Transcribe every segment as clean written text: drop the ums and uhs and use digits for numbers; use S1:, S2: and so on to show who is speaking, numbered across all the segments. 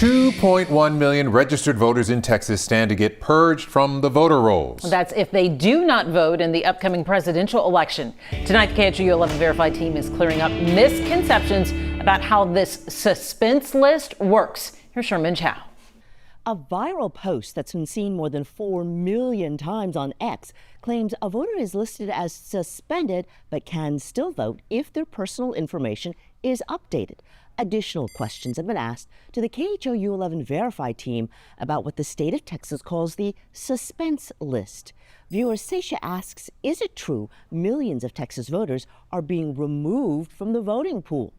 S1: 2.1 million registered voters in Texas stand to get purged from the voter rolls.
S2: That's if they do not vote in the upcoming presidential election. Tonight, the KHOU 11 Verified team is clearing up misconceptions about how this suspense list works. Here's Sherman Chow.
S3: A viral post that's been seen more than 4 million times on X claims a voter is listed as suspended but can still vote if their personal information is updated. Additional questions have been asked to the KHOU 11 Verified team about what the state of Texas calls the suspense list. Viewer Seisha asks, is it true millions of Texas voters are being removed from the voting pool?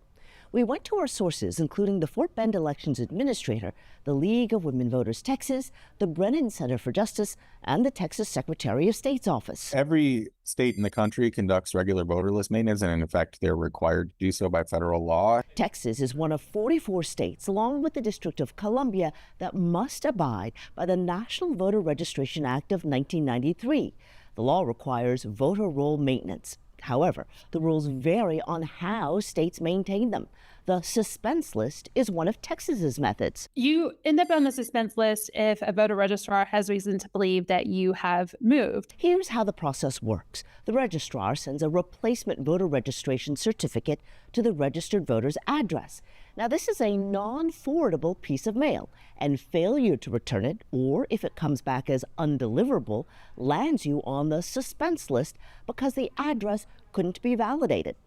S3: We went to our sources, including the Fort Bend Elections Administrator, the League of Women Voters Texas, the Brennan Center for Justice, and the Texas Secretary of State's office.
S4: Every state in the country conducts regular voter list maintenance, and in effect, they're required to do so by federal law.
S3: Texas is one of 44 states, along with the District of Columbia, that must abide by the National Voter Registration Act of 1993. The law requires voter roll maintenance. However, the rules vary on how states maintain them. The suspense list is one of Texas's methods.
S5: You end up on the suspense list if a voter registrar has reason to believe that you have moved.
S3: Here's how the process works. The registrar sends a replacement voter registration certificate to the registered voter's address. Now, this is a non-forwardable piece of mail, and failure to return it, or if it comes back as undeliverable, lands you on the suspense list because the address couldn't be validated.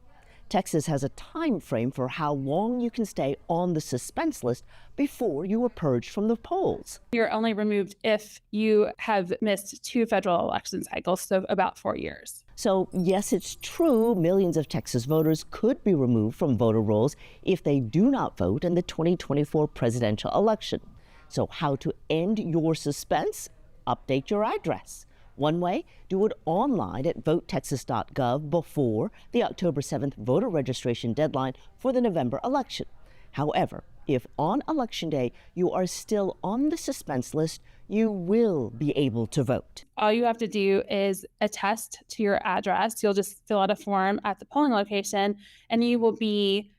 S3: Texas has a time frame for how long you can stay on the suspense list before you are purged from the polls.
S5: You're only removed if you have missed 2 federal election cycles, so about 4 years.
S3: So, yes, it's true millions of Texas voters could be removed from voter rolls if they do not vote in the 2024 presidential election. So how to end your suspense? Update your address. One way, do it online at votetexas.gov before the October 7th voter registration deadline for the November election. However, if on election day you are still on the suspense list, you will be able to vote.
S5: All you have to do is attest to your address. You'll just fill out a form at the polling location, and you will be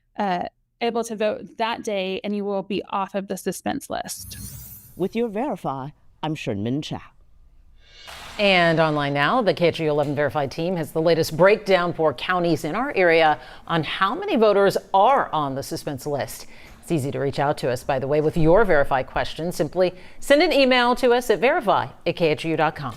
S5: able to vote that day, and you will be off of the suspense list.
S3: With your Verify, I'm Sherman Chow.
S2: And online now, the KHOU 11 Verified team has the latest breakdown for counties in our area on how many voters are on the suspense list. It's easy to reach out to us, by the way, with your Verify questions. Simply send an email to us at verify@khou.com.